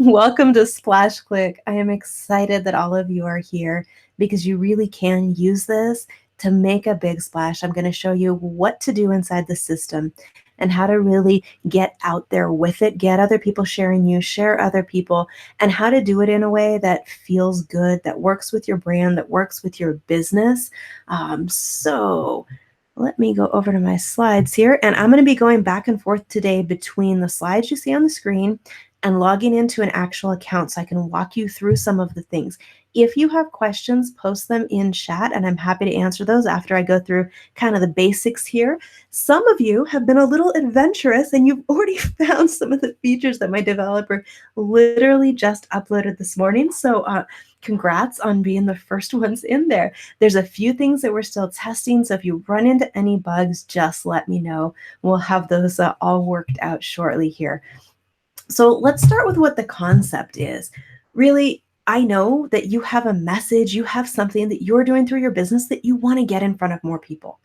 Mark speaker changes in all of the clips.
Speaker 1: Welcome to SplashCliq. I am excited that all of you are here because you really can use this to make a big splash. I'm going to show you what to do inside the system and how to really get out there with it, get other people sharing you, share other people, and how to do it in a way that feels good, that works with your brand, that works with your business. So let me go over to my slides here, and I'm going to be going back and forth today between the slides you see on the screen and logging into an actual account so I can walk you through some of the things. If you have questions, post them in chat, and I'm happy to answer those after I go through kind of the basics here. Some of you have been a little adventurous, and you've already found some of the features that my developer literally just uploaded this morning. So congrats on being the first ones in there. There's a few things that we're still testing, so if you run into any bugs, just let me know. We'll have those all worked out shortly here. So let's start with what the concept is. Really, I know that you have a message, you have something that you're doing through your business that you want to get in front of more people.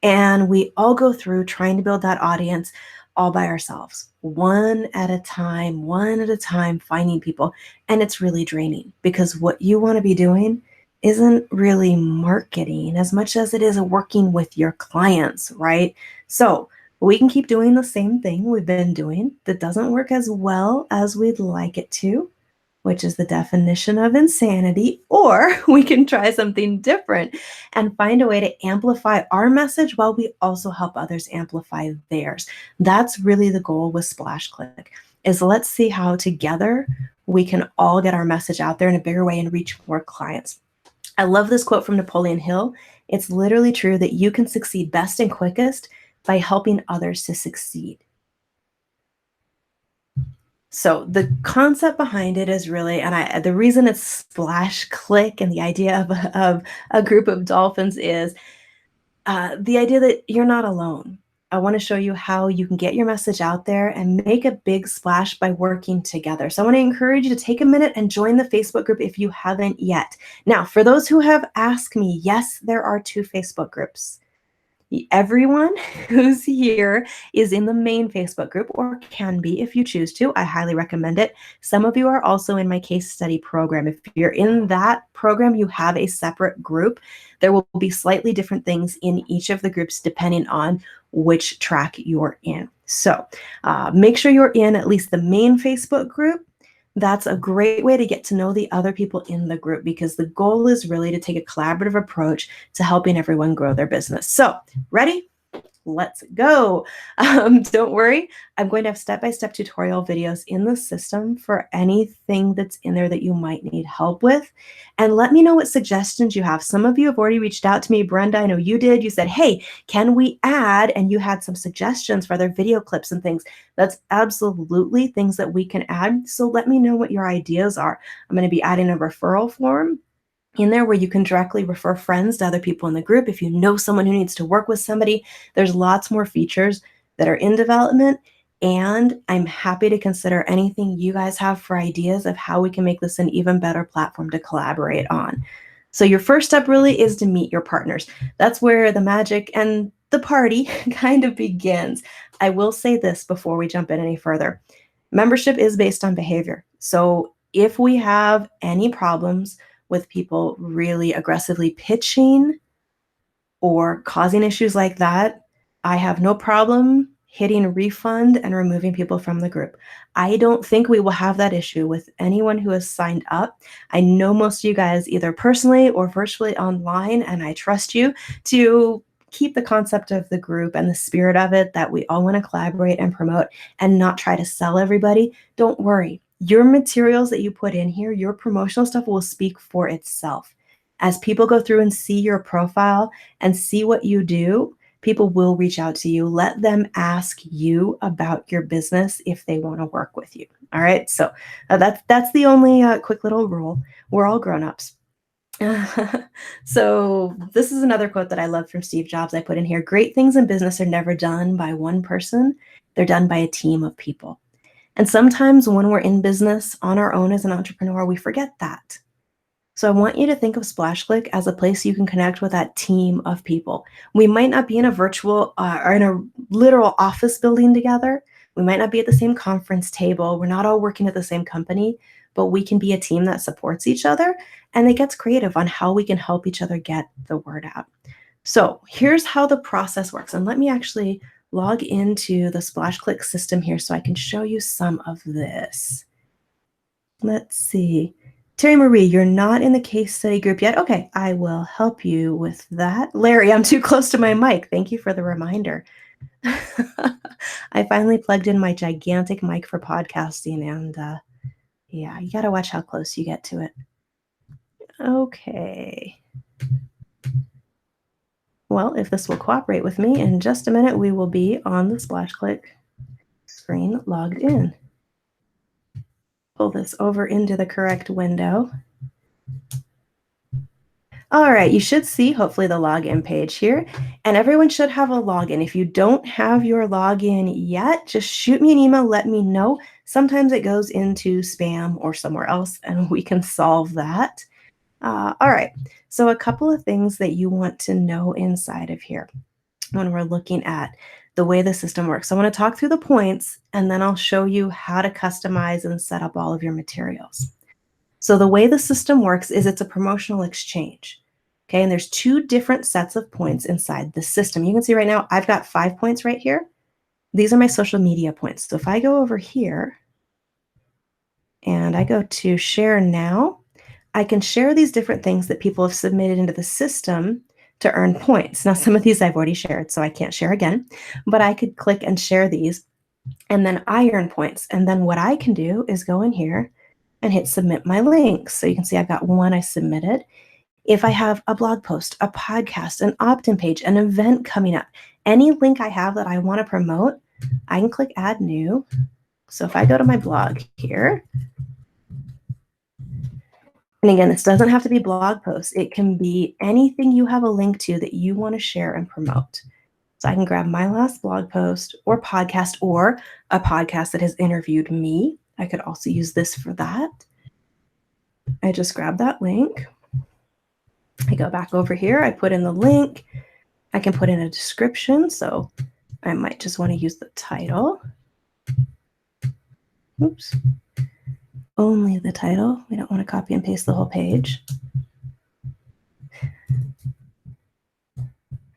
Speaker 1: And we all go through trying to build that audience all by ourselves, one at a time, finding people. And it's really draining because what you want to be doing isn't really marketing as much as it is working with your clients, right? So we can keep doing the same thing we've been doing that doesn't work as well as we'd like it to, which is the definition of insanity, or we can try something different and find a way to amplify our message while we also help others amplify theirs. That's really the goal with SplashCliq, is let's see how together we can all get our message out there in a bigger way and reach more clients. I love this quote from Napoleon Hill. It's literally true that you can succeed best and quickest by helping others to succeed. So the concept behind it is really, and the reason it's SplashCliq and the idea of a group of dolphins is the idea that you're not alone. I want to show you how you can get your message out there and make a big splash by working together. So I want to encourage you to take a minute and join the Facebook group if you haven't yet. Now, for those who have asked me, yes, there are 2 Facebook groups. Everyone who's here is in the main Facebook group, or can be if you choose to. I highly recommend it. Some of you are also in my case study program. If you're in that program, you have a separate group. There will be slightly different things in each of the groups depending on which track you're in. So make sure you're in at least the main Facebook group. That's a great way to get to know the other people in the group, because the goal is really to take a collaborative approach to helping everyone grow their business. So, ready? Let's go. Don't worry, I'm going to have step-by-step tutorial videos in the system for anything that's in there that you might need help with. And let me know what suggestions you have. Some of you have already reached out to me. Brenda, I know you did. You said, hey, can we add? And you had some suggestions for other video clips and things. That's absolutely things that we can add. So let me know what your ideas are. I'm going to be adding a referral form in there where you can directly refer friends to other people in the group. If you know someone who needs to work with somebody, there's lots more features that are in development. And I'm happy to consider anything you guys have for ideas of how we can make this an even better platform to collaborate on. So your first step really is to meet your partners. That's where the magic and the party kind of begins. I will say this before we jump in any further. Membership is based on behavior. So if we have any problems with people really aggressively pitching or causing issues like that, I have no problem hitting refund and removing people from the group. I don't think we will have that issue with anyone who has signed up. I know most of you guys either personally or virtually online, and I trust you to keep the concept of the group and the spirit of it, that we all want to collaborate and promote and not try to sell everybody. Don't worry. Your materials that you put in here, your promotional stuff will speak for itself. As people go through and see your profile and see what you do, people will reach out to you. Let them ask you about your business if they want to work with you. All right. So that's the only quick little rule. We're all grown-ups. So this is another quote that I love from Steve Jobs. I put in here: great things in business are never done by one person. They're done by a team of people. And sometimes when we're in business on our own as an entrepreneur, we forget that. So I want you to think of SplashCliq as a place you can connect with that team of people. We might not be in a virtual or in a literal office building together, We might not be at the same conference table. We're not all working at the same company, but we can be a team that supports each other and it gets creative on how we can help each other get the word out. So here's how the process works. And let me actually log into the SplashCliq system here so I can show you some of this. Let's see. Terry Marie, you're not in the case study group yet. Okay, I will help you with that. Larry, I'm too close to my mic. Thank you for the reminder. I finally plugged in my gigantic mic for podcasting, and yeah, you got to watch how close you get to it. Okay. Well, if this will cooperate with me, in just a minute, we will be on the SplashCliq screen logged in. Pull this over into the correct window. All right, you should see hopefully the login page here, and everyone should have a login. If you don't have your login yet, just shoot me an email, let me know. Sometimes it goes into spam or somewhere else, and we can solve that. All right, so a couple of things that you want to know inside of here when we're looking at the way the system works. So I want to talk through the points, and then I'll show you how to customize and set up all of your materials. So the way the system works is it's a promotional exchange. Okay, and there's two different sets of points inside the system. You can see right now I've got 5 points right here. These are my social media points. So if I go over here and I go to share now, I can share these different things that people have submitted into the system to earn points. Now, some of these I've already shared, so I can't share again, but I could click and share these, and then I earn points. And then what I can do is go in here and hit submit my links. So you can see I've got one I submitted. If I have a blog post, a podcast, an opt-in page, an event coming up, any link I have that I want to promote, I can click add new. So if I go to my blog here, and again, this doesn't have to be blog posts. It can be anything you have a link to that you want to share and promote. So I can grab my last blog post or podcast or a podcast that has interviewed me. I could also use this for that. I just grab that link. I go back over here. I put in the link. I can put in a description. So I might just want to use the title. Oops. Only the title. We don't want to copy and paste the whole page.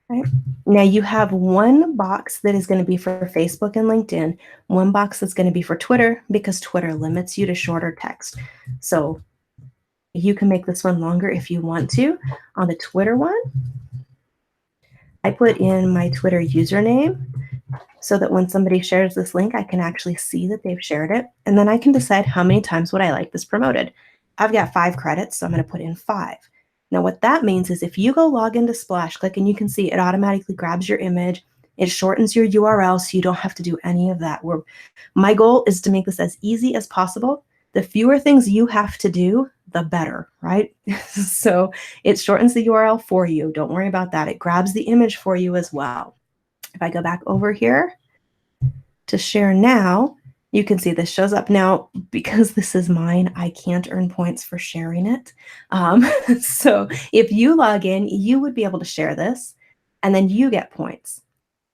Speaker 1: Right. Now you have one box that is going to be for Facebook and LinkedIn, one box that's going to be for Twitter because Twitter limits you to shorter text. So you can make this one longer if you want to. On the Twitter one, I put in my Twitter username so that when somebody shares this link, I can actually see that they've shared it. And then I can decide how many times would I like this promoted. I've got 5 credits, so I'm going to put in 5. Now what that means is if you go log into SplashCliq and you can see it automatically grabs your image, it shortens your URL so you don't have to do any of that. My goal is to make this as easy as possible. The fewer things you have to do, the better, right? So it shortens the URL for you. Don't worry about that. It grabs the image for you as well. If I go back over here to share now, you can see this shows up now. Because this is mine, I can't earn points for sharing it. So if you log in, you would be able to share this, and then you get points.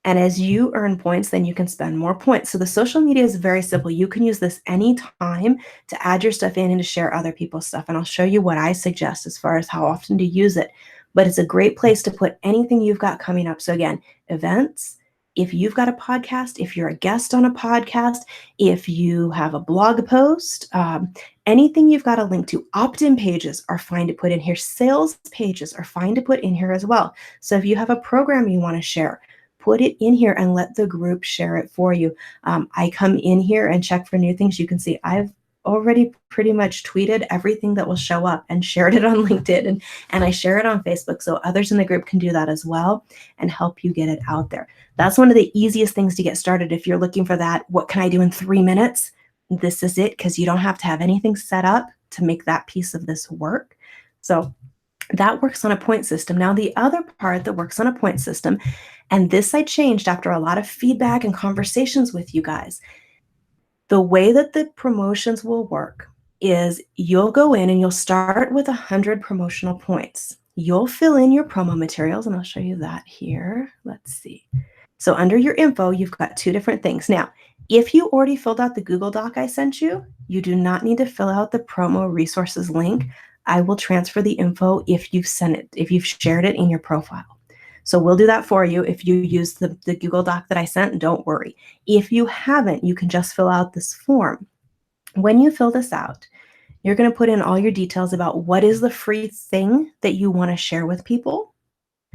Speaker 1: And as you earn points, then you can spend more points. So the social media is very simple. You can use this anytime to add your stuff in and to share other people's stuff. And I'll show you what I suggest as far as how often to use it. But it's a great place to put anything you've got coming up. So again, events, if you've got a podcast, if you're a guest on a podcast, if you have a blog post, anything you've got a link to, opt-in pages are fine to put in here. Sales pages are fine to put in here as well. So if you have a program you want to share, put it in here and let the group share it for you. I come in here and check for new things. You can see I've already pretty much tweeted everything that will show up and shared it on LinkedIn, and I share it on Facebook. So others in the group can do that as well and help you get it out there. That's one of the easiest things to get started. If you're looking for that, what can I do in 3 minutes? This is it, because you don't have to have anything set up to make that piece of this work. So that works on a point system. Now, the other part that works on a point system, and this I changed after a lot of feedback and conversations with you guys, the way that the promotions will work is you'll go in and you'll start with 100 promotional points. You'll fill in your promo materials, and I'll show you that here. Let's see. So under your info, you've got 2 different things. Now, If you already filled out the Google Doc I sent you, you do not need to fill out the promo resources link. I will transfer the info if you've sent it, if you've shared it in your profile. So we'll do that for you. If you use the Google Doc that I sent, don't worry. If you haven't, you can just fill out this form. When you fill this out, you're going to put in all your details about what is the free thing that you want to share with people.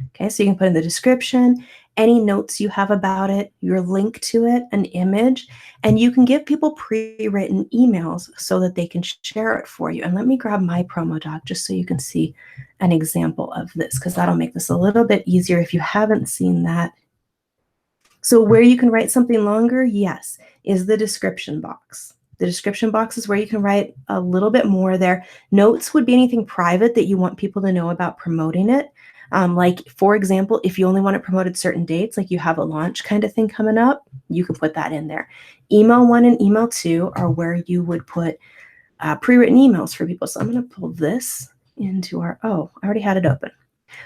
Speaker 1: Okay, so you can put in the description, any notes you have about it, your link to it, an image, and you can give people pre-written emails so that they can share it for you. And let me grab my promo doc just so you can see an example of this, because that'll make this a little bit easier if you haven't seen that. So where you can write something longer, yes, is the description box. The description box is where you can write a little bit more there. Notes would be anything private that you want people to know about promoting it. Like, for example, if you only want to promote at certain dates, like you have a launch kind of thing coming up, you can put that in there. Email 1 and email 2 are where you would put pre-written emails for people. So I'm going to pull this into our, oh, I already had it open.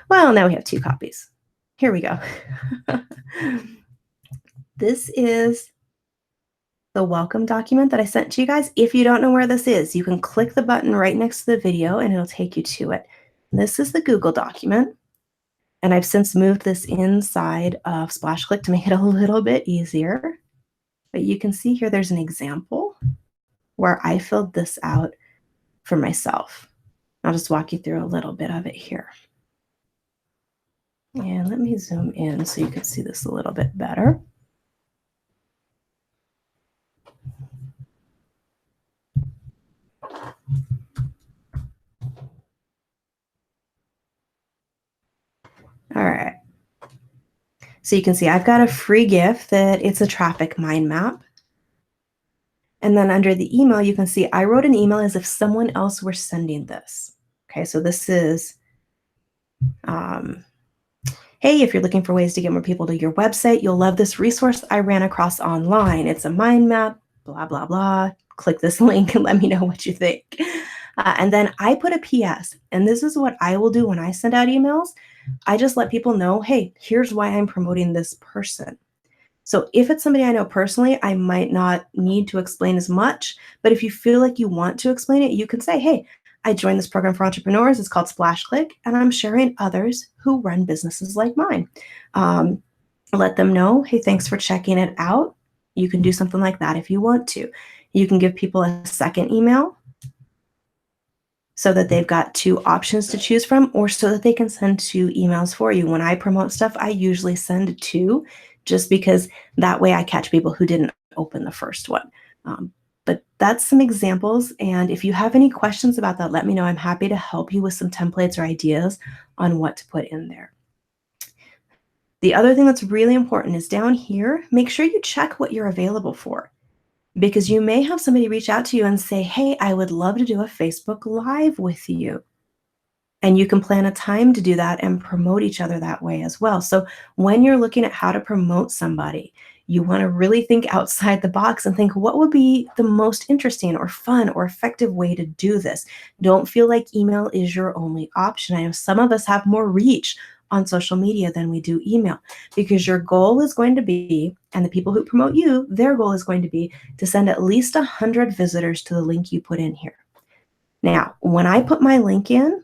Speaker 1: Well, now we have 2 copies. Here we go. This is the welcome document that I sent to you guys. If you don't know where this is, you can click the button right next to the video and it'll take you to it. This is the Google document. And I've since moved this inside of SplashCliq to make it a little bit easier. But you can see here there's an example where I filled this out for myself. I'll just walk you through a little bit of it here. And let me zoom in so you can see this a little bit better. All right. So you can see I've got a free gift that it's a traffic mind map. And then under the email, you can see I wrote an email as if someone else were sending this. Okay, so this is, hey, if you're looking for ways to get more people to your website, you'll love this resource I ran across online. It's a mind map, blah, blah, blah. Click this link and let me know what you think. And then I put a PS, and this is what I will do when I send out emails. I just let people know, hey, here's why I'm promoting this person. So if it's somebody I know personally, I might not need to explain as much, but if you feel like you want to explain it, you can say, hey, I joined this program for entrepreneurs. It's called SplashCliq, and I'm sharing others who run businesses like mine. Let them know, hey, thanks for checking it out. You can do something like that if you want to. You can give people a second email so that they've got 2 options to choose from, or so that they can send 2 emails for you. When I promote stuff, I usually send 2, just because that way I catch people who didn't open the first one. But that's some examples. And if you have any questions about that, let me know. I'm happy to help you with some templates or ideas on what to put in there. The other thing that's really important is down here, make sure you check what you're available for, because you may have somebody reach out to you and say, hey, I would love to do a Facebook Live with you. And you can plan a time to do that and promote each other that way as well. So when you're looking at how to promote somebody, you want to really think outside the box and think, what would be the most interesting or fun or effective way to do this? Don't feel like email is your only option. I know some of us have more reach on social media than we do email, because your goal is going to be, and the people who promote you, their goal is going to be to send at least 100 visitors to the link you put in here. Now, when I put my link in,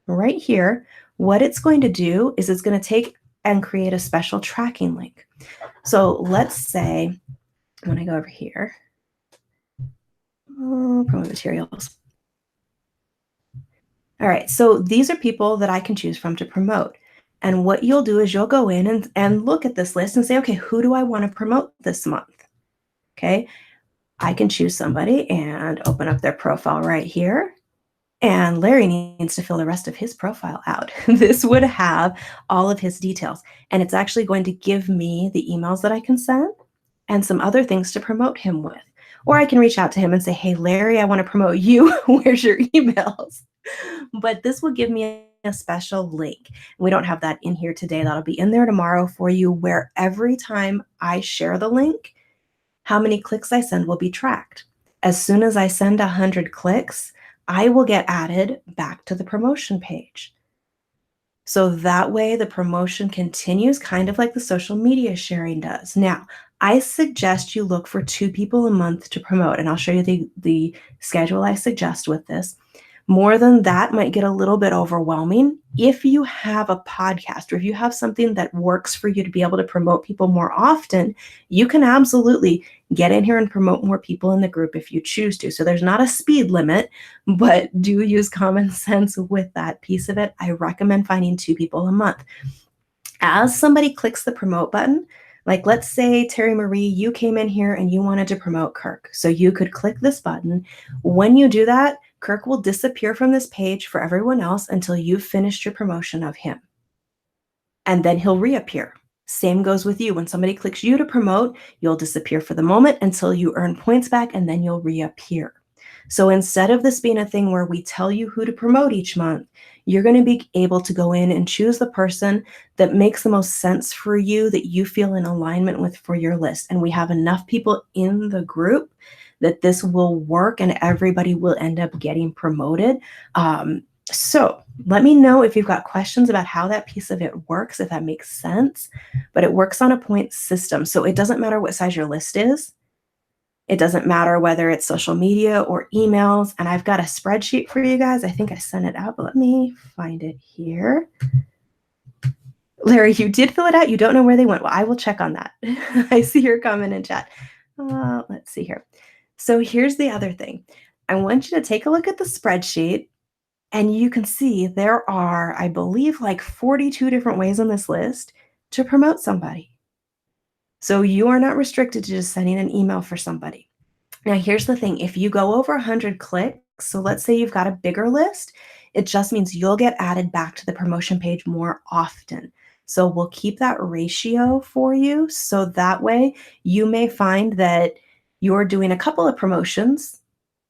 Speaker 1: right here, what it's going to do is it's going to take and create a special tracking link. So let's say when I go over here, promote materials. All right, so these are people that I can choose from to promote. And what you'll do is you'll go in and look at this list and say, okay, who do I want to promote this month? Okay, I can choose somebody and open up their profile right here. And Larry needs to fill the rest of his profile out. This would have all of his details. And it's actually going to give me the emails that I can send and some other things to promote him with. Or I can reach out to him and say, hey, Larry, I want to promote you. Where's your emails? But this will give me a special link. We don't have that in here today. That'll be in there tomorrow for you, where every time I share the link, how many clicks I send will be tracked. As soon as I send 100 clicks, I will get added back to the promotion page. So that way the promotion continues, kind of like the social media sharing does. Now, I suggest you look for 2 people a month to promote, and I'll show you the schedule I suggest with this. More than that might get a little bit overwhelming. If you have a podcast or if you have something that works for you to be able to promote people more often, you can absolutely get in here and promote more people in the group if you choose to. So there's not a speed limit, but do use common sense with that piece of it. I recommend finding 2 people a month. As somebody clicks the promote button, like let's say Terry Marie, you came in here and you wanted to promote Kirk. So you could click this button. When you do that, Kirk will disappear from this page for everyone else until you've finished your promotion of him. And then he'll reappear. Same goes with you. When somebody clicks you to promote, you'll disappear for the moment until you earn points back, and then you'll reappear. So instead of this being a thing where we tell you who to promote each month, you're going to be able to go in and choose the person that makes the most sense for you, that you feel in alignment with for your list. And we have enough people in the group that this will work and everybody will end up getting promoted. So let me know if you've got questions about how that piece of it works, if that makes sense. But it works on a point system. So it doesn't matter what size your list is. It doesn't matter whether it's social media or emails. And I've got a spreadsheet for you guys. I think I sent it out, but let me find it here. Larry, you did fill it out. You don't know where they went. Well, I will check on that. I see your comment in chat. Let's see here. So here's the other thing. I want you to take a look at the spreadsheet, and you can see there are, I believe, like 42 different ways on this list to promote somebody. So you are not restricted to just sending an email for somebody. Now, here's the thing. If you go over 100 clicks, so let's say you've got a bigger list, it just means you'll get added back to the promotion page more often. So we'll keep that ratio for you. So that way you may find that you're doing a couple of promotions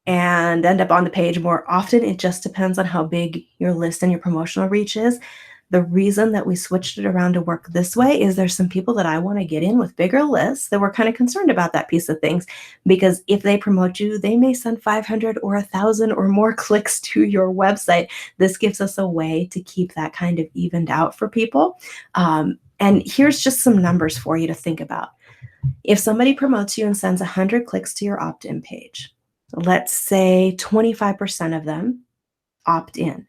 Speaker 1: and end up on the page more often. It just depends on how big your list and your promotional reach is. The reason that we switched it around to work this way is there's some people that I want to get in with bigger lists that were kind of concerned about that piece of things, because if they promote you, they may send 500 or 1,000 or more clicks to your website. This gives us a way to keep that kind of evened out for people. And here's just some numbers for you to think about. If somebody promotes you and sends 100 clicks to your opt-in page, let's say 25% of them opt in.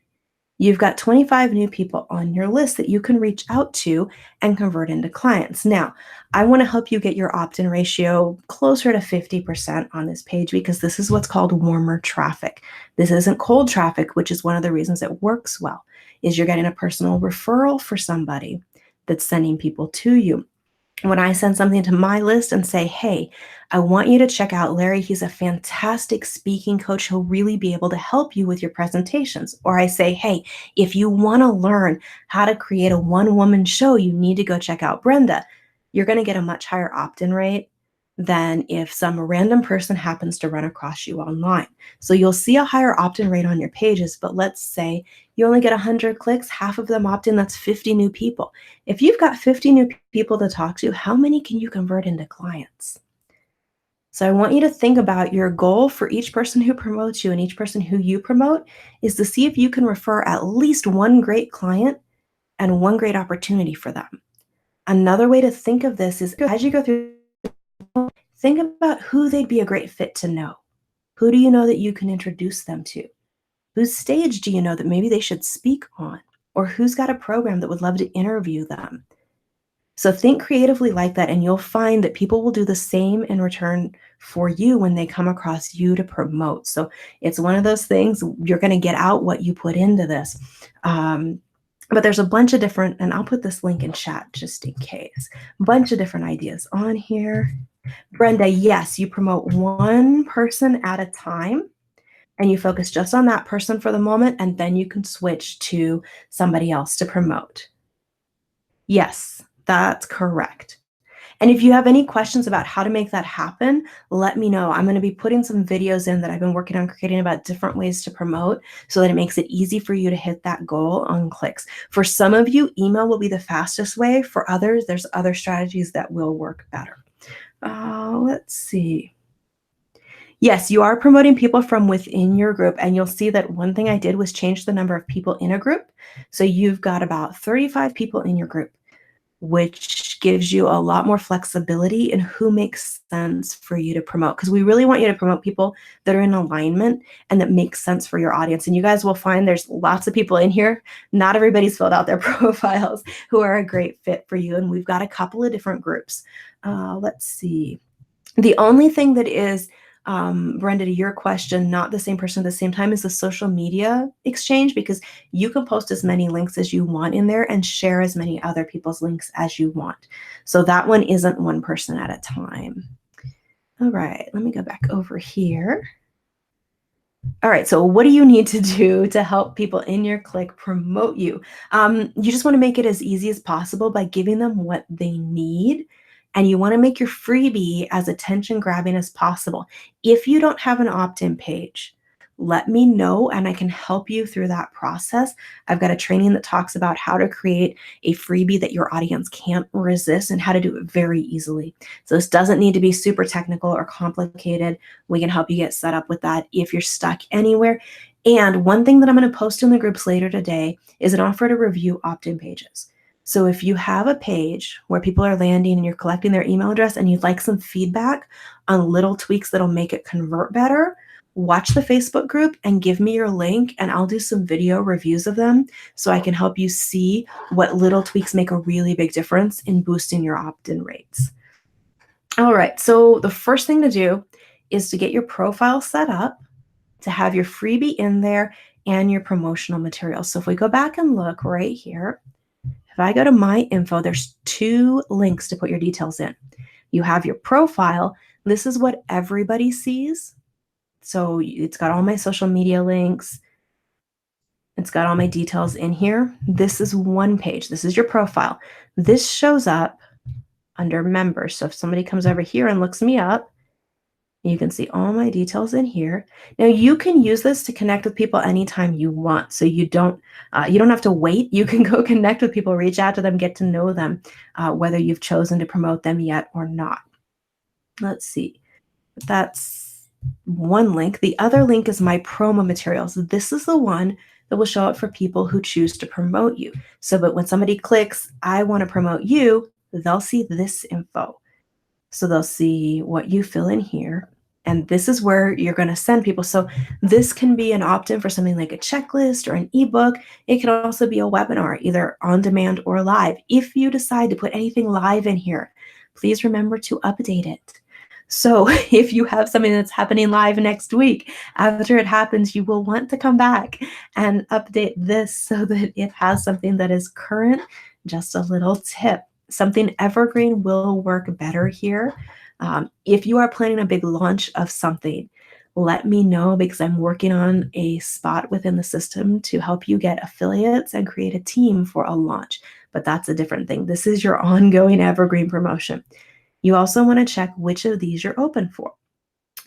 Speaker 1: You've got 25 new people on your list that you can reach out to and convert into clients. Now, I want to help you get your opt-in ratio closer to 50% on this page, because this is what's called warmer traffic. This isn't cold traffic, which is one of the reasons it works well, is you're getting a personal referral for somebody that's sending people to you. When I send something to my list and say, hey, I want you to check out Larry. He's a fantastic speaking coach. He'll really be able to help you with your presentations. Or I say, hey, if you want to learn how to create a one-woman show, you need to go check out Brenda. You're going to get a much higher opt-in rate than if some random person happens to run across you online. So you'll see a higher opt-in rate on your pages, but let's say you only get 100 clicks, half of them opt in, that's 50 new people. If you've got 50 new people to talk to, how many can you convert into clients? So I want you to think about your goal for each person who promotes you and each person who you promote is to see if you can refer at least one great client and one great opportunity for them. Another way to think of this is, as you go through, think about who they'd be a great fit to know. Who do you know that you can introduce them to? Whose stage do you know that maybe they should speak on? Or who's got a program that would love to interview them? So think creatively like that, and you'll find that people will do the same in return for you when they come across you to promote. So it's one of those things, you're going to get out what you put into this. But there's a bunch of different, and I'll put this link in chat just in case, a bunch of different ideas on here. Brenda, yes, you promote one person at a time, and you focus just on that person for the moment, and then you can switch to somebody else to promote. Yes, that's correct. And if you have any questions about how to make that happen, let me know. I'm going to be putting some videos in that I've been working on creating about different ways to promote so that it makes it easy for you to hit that goal on clicks. For some of you, email will be the fastest way. For others, there's other strategies that will work better. Let's see. Yes, you are promoting people from within your group, and you'll see that one thing I did was change the number of people in a group. So you've got about 35 people in your group. which gives you a lot more flexibility in who makes sense for you to promote. Because we really want you to promote people that are in alignment and that make sense for your audience. And you guys will find there's lots of people in here. Not everybody's filled out their profiles who are a great fit for you. And we've got a couple of different groups. Let's see. The only thing that is, Brenda, to your question, not the same person at the same time, is the social media exchange, because you can post as many links as you want in there and share as many other people's links as you want. So that one isn't one person at a time. All right, let me go back over here. All right, so what do you need to do to help people in your clique promote you? You just want to make it as easy as possible by giving them what they need. And you want to make your freebie as attention grabbing as possible. If you don't have an opt-in page, let me know and I can help you through that process. I've got a training that talks about how to create a freebie that your audience can't resist and how to do it very easily. So this doesn't need to be super technical or complicated. We can help you get set up with that if you're stuck anywhere. And one thing that I'm going to post in the groups later today is an offer to review opt-in pages. So if you have a page where people are landing and you're collecting their email address and you'd like some feedback on little tweaks that'll make it convert better, watch the Facebook group and give me your link and I'll do some video reviews of them so I can help you see what little tweaks make a really big difference in boosting your opt-in rates. All right, so the first thing to do is to get your profile set up, to have your freebie in there and your promotional materials. So if we go back and look right here, if I go to my info, there's 2 links to put your details in. You have your profile. This is what everybody sees. So it's got all my social media links. It's got all my details in here. This is one page. This is your profile. This shows up under members. So if somebody comes over here and looks me up, you can see all my details in here. Now you can use this to connect with people anytime you want. So you don't have to wait. You can go connect with people, reach out to them, get to know them, whether you've chosen to promote them yet or not. Let's see. That's one link. The other link is my promo materials. This is the one that will show up for people who choose to promote you. So but when somebody clicks, I want to promote you, they'll see this info. So they'll see what you fill in here. And this is where you're going to send people. So this can be an opt-in for something like a checklist or an ebook. It can also be a webinar, either on demand or live. If you decide to put anything live in here, please remember to update it. So if you have something that's happening live next week, after it happens, you will want to come back and update this so that it has something that is current. Just a little tip. Something evergreen will work better here. If you are planning a big launch of something, let me know because I'm working on a spot within the system to help you get affiliates and create a team for a launch. But that's a different thing. This is your ongoing evergreen promotion. You also want to check which of these you're open for.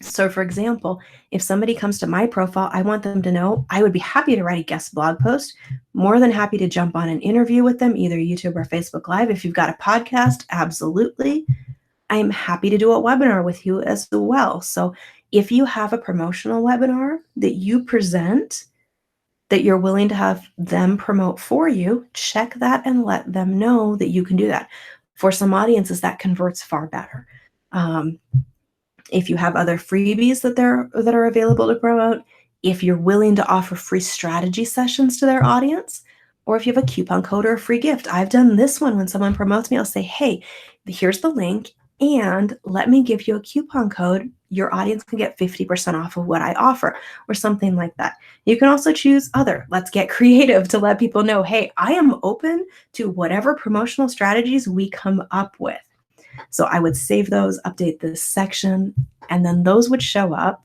Speaker 1: So for example, if somebody comes to my profile, I want them to know I would be happy to write a guest blog post, more than happy to jump on an interview with them, either YouTube or Facebook Live. If you've got a podcast, absolutely. I'm happy to do a webinar with you as well. So if you have a promotional webinar that you present that you're willing to have them promote for you, check that and let them know that you can do that. For some audiences, that converts far better. If you have other freebies that are available to promote, if you're willing to offer free strategy sessions to their audience, or if you have a coupon code or a free gift. I've done this one when someone promotes me, I'll say, hey, here's the link, and let me give you a coupon code. Your audience can get 50% off of what I offer, or something like that. You can also choose other. Let's get creative to let people know, hey, I am open to whatever promotional strategies we come up with. So I would save those, update this section, and then those would show up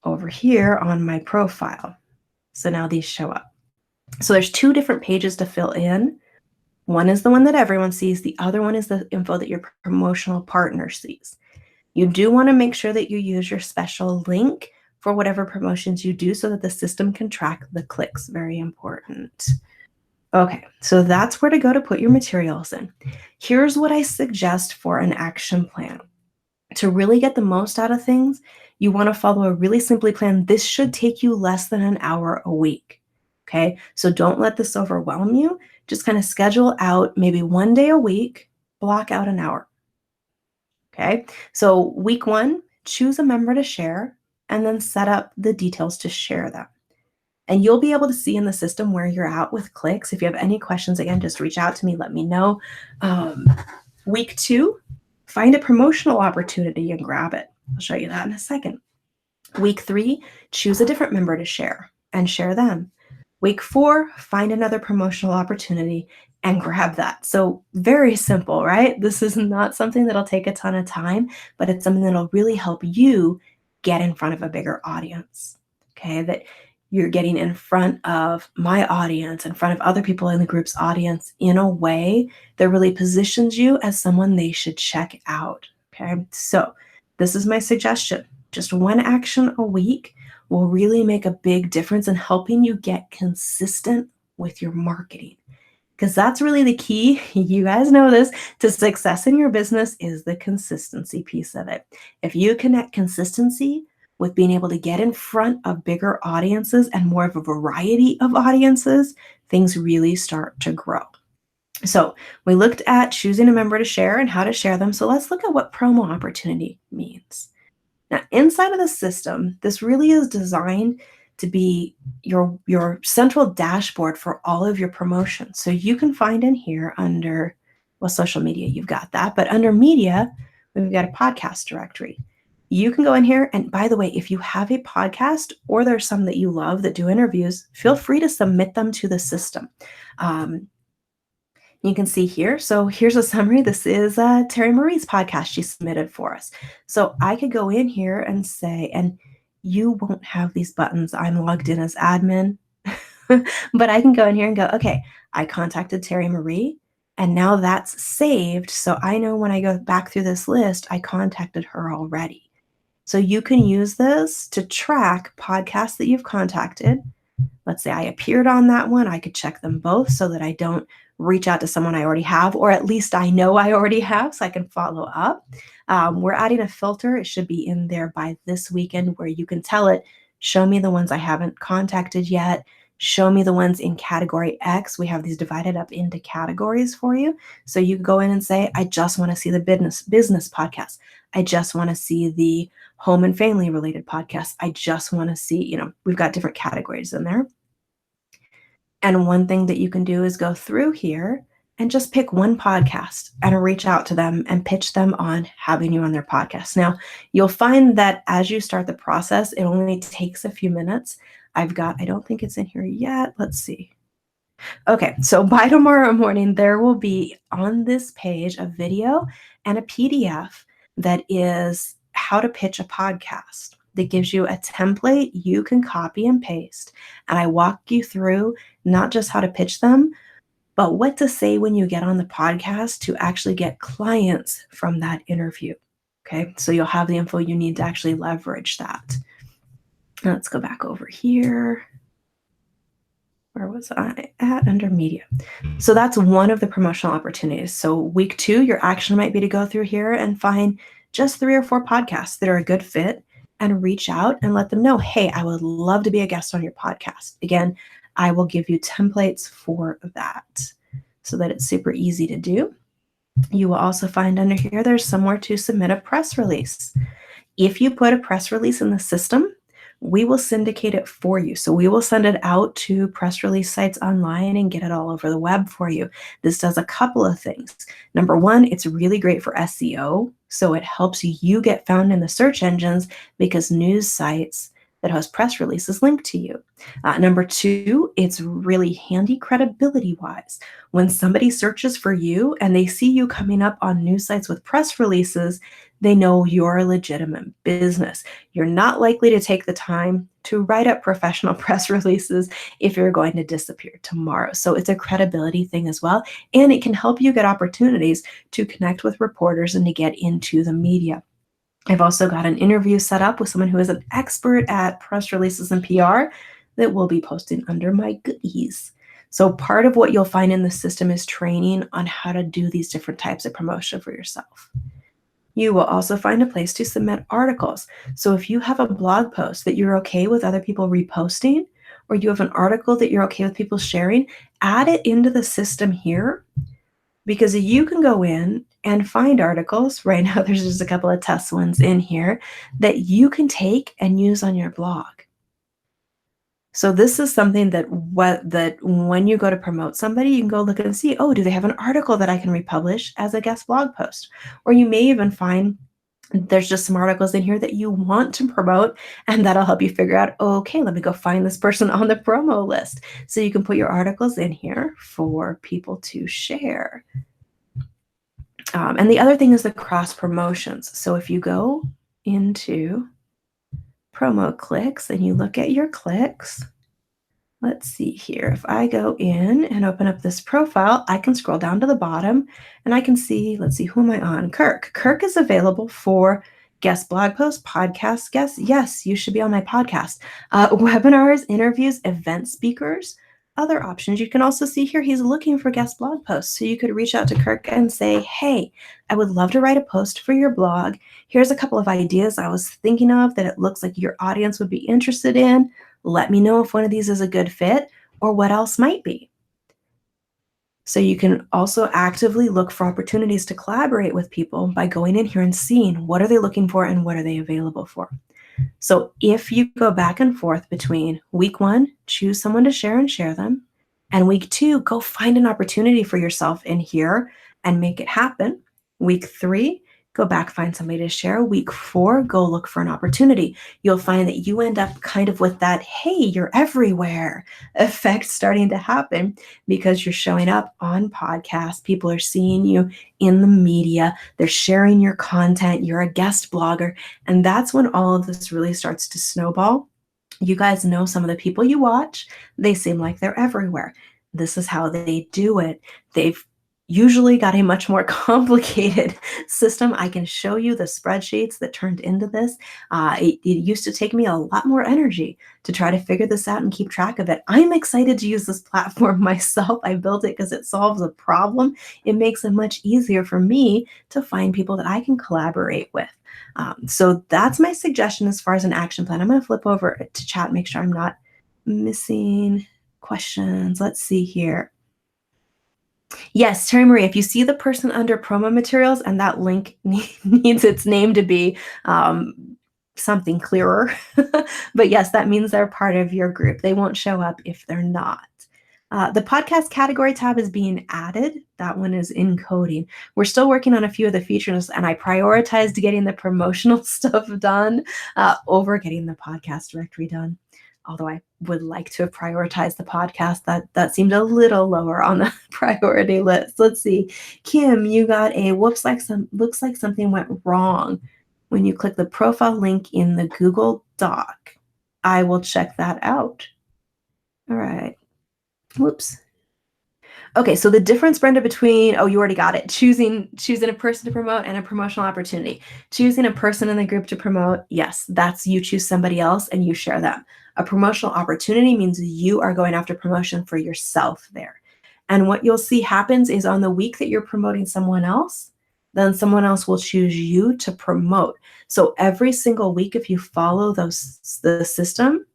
Speaker 1: over here on my profile. So now these show up. So there's 2 different pages to fill in. One is the one that everyone sees. The other one is the info that your promotional partner sees. You do want to make sure that you use your special link for whatever promotions you do so that the system can track the clicks. Very important. Okay, so that's where to go to put your materials in. Here's what I suggest for an action plan. To really get the most out of things, you want to follow a really simple plan. This should take you less than an hour a week. Okay, so don't let this overwhelm you. just kind of schedule out maybe one day a week, block out an hour. Okay. So week 1, choose a member to share and then set up the details to share them. And you'll be able to see in the system where you're at with clicks. If you have any questions, again, just reach out to me, let me know. Week 2, find a promotional opportunity and grab it. I'll show you that in a second. Week 3, choose a different member to share and share them. Week 4, find another promotional opportunity and grab that. So very simple, right? This is not something that'll take a ton of time, but it's something that'll really help you get in front of a bigger audience. Okay, that you're getting in front of my audience, in front of other people in the group's audience in a way that really positions you as someone they should check out. Okay, so this is my suggestion. Just one action a week will really make a big difference in helping you get consistent with your marketing. Because that's really the key, you guys know this, to success in your business is the consistency piece of it. If you connect consistency with being able to get in front of bigger audiences and more of a variety of audiences, things really start to grow. So we looked at choosing a member to share and how to share them. So let's look at what promo opportunity means. Now, inside of the system, this really is designed to be your central dashboard for all of your promotions. So you can find in here under, well, social media, you've got that, but under media, we've got a podcast directory. You can go in here, and by the way, if you have a podcast or there's some that you love that do interviews, feel free to submit them to the system. You can see here. So here's a summary. This is Terry Marie's podcast she submitted for us. So I could go in here and say, and you won't have these buttons. I'm logged in as admin, but I can go in here and go, okay, I contacted Terry Marie, and now that's saved. So I know when I go back through this list, I contacted her already. So you can use this to track podcasts that you've contacted. Let's say I appeared on that one. I could check them both so that I don't reach out to someone I already have, or at least I know I already have, so I can follow up. We're adding a filter. It should be in there by this weekend where you can tell it, show me the ones I haven't contacted yet. Show me the ones in category X. We have these divided up into categories for you. So you go in and say, I just want to see the business podcast. I just want to see the home and family related podcasts. I just want to see, we've got different categories in there. And one thing that you can do is go through here and just pick one podcast and reach out to them and pitch them on having you on their podcast. Now, you'll find that as you start the process, it only takes a few minutes. I don't think it's in here yet. Let's see. Okay, so by tomorrow morning, there will be on this page a video and a PDF that is how to pitch a podcast. That gives you a template you can copy and paste. And I walk you through not just how to pitch them, but what to say when you get on the podcast to actually get clients from that interview. Okay, so you'll have the info you need to actually leverage that. Let's go back over here. Where was I at? Under media. So that's one of the promotional opportunities. So week 2, your action might be to go through here and find just 3 or 4 podcasts that are a good fit and reach out and let them know, hey, I would love to be a guest on your podcast. Again, I will give you templates for that so that it's super easy to do. You will also find under here, there's somewhere to submit a press release. If you put a press release in the system, we will syndicate it for you. So we will send it out to press release sites online and get it all over the web for you. This does a couple of things. Number one, it's really great for SEO. So it helps you get found in the search engines because news sites that host press releases link to you. Number 2, it's really handy credibility-wise. When somebody searches for you and they see you coming up on news sites with press releases, they know you're a legitimate business. You're not likely to take the time to write up professional press releases if you're going to disappear tomorrow. So it's a credibility thing as well, and it can help you get opportunities to connect with reporters and to get into the media. I've also got an interview set up with someone who is an expert at press releases and PR that will be posting under my goodies. So part of what you'll find in the system is training on how to do these different types of promotion for yourself. You will also find a place to submit articles. So if you have a blog post that you're okay with other people reposting, or you have an article that you're okay with people sharing, add it into the system here, because you can go in and find articles. Right now, there's just a couple of test ones in here that you can take and use on your blog. So this is something that when you go to promote somebody, you can go look and see, oh, do they have an article that I can republish as a guest blog post? Or you may even find there's just some articles in here that you want to promote, and that'll help you figure out, okay, let me go find this person on the promo list. So you can put your articles in here for people to share. And the other thing is the cross promotions. So if you go into promo clicks and you look at your clicks, let's see here. If I go in and open up this profile, I can scroll down to the bottom and I can see, let's see, who am I on? Kirk. Kirk is available for guest blog posts, podcast guests. Yes, you should be on my podcast. Webinars, interviews, event speakers, other options. You can also see here he's looking for guest blog posts. So you could reach out to Kirk and say, hey, I would love to write a post for your blog. Here's a couple of ideas I was thinking of that it looks like your audience would be interested in. Let me know if one of these is a good fit or what else might be. So you can also actively look for opportunities to collaborate with people by going in here and seeing what are they looking for and what are they available for. So if you go back and forth between week 1, choose someone to share and share them, and week 2, go find an opportunity for yourself in here and make it happen. Week 3, go back, find somebody to share. Week 4, go look for an opportunity. You'll find that you end up kind of with that, hey, you're everywhere effect starting to happen because you're showing up on podcasts. People are seeing you in the media. They're sharing your content. You're a guest blogger. And that's when all of this really starts to snowball. You guys know some of the people you watch. They seem like they're everywhere. This is how they do it. They've usually got a much more complicated system. I can show you the spreadsheets that turned into this. It used to take me a lot more energy to try to figure this out and keep track of it. I'm excited to use this platform myself. I built it because it solves a problem. It makes it much easier for me to find people that I can collaborate with. So that's my suggestion as far as an action plan. I'm going to flip over to chat, make sure I'm not missing questions. Let's see here. Yes, Terry Marie, if you see the person under promo materials and that link needs its name to be something clearer, but yes, that means they're part of your group. They won't show up if they're not. The podcast category tab is being added. That one is in coding. We're still working on a few of the features, and I prioritized getting the promotional stuff done over getting the podcast directory done. Although I would like to have prioritized the podcast, that seemed a little lower on the priority list. Let's see. Kim, you got a looks like something went wrong when you click the profile link in the Google Doc. I will check that out. All right. Whoops. Okay, so the difference, Brenda, between, oh, you already got it, choosing a person to promote and a promotional opportunity. Choosing a person in the group to promote, yes, that's you choose somebody else and you share them. A promotional opportunity means you are going after promotion for yourself there. And what you'll see happens is on the week that you're promoting someone else, then someone else will choose you to promote. So every single week, if you follow the system,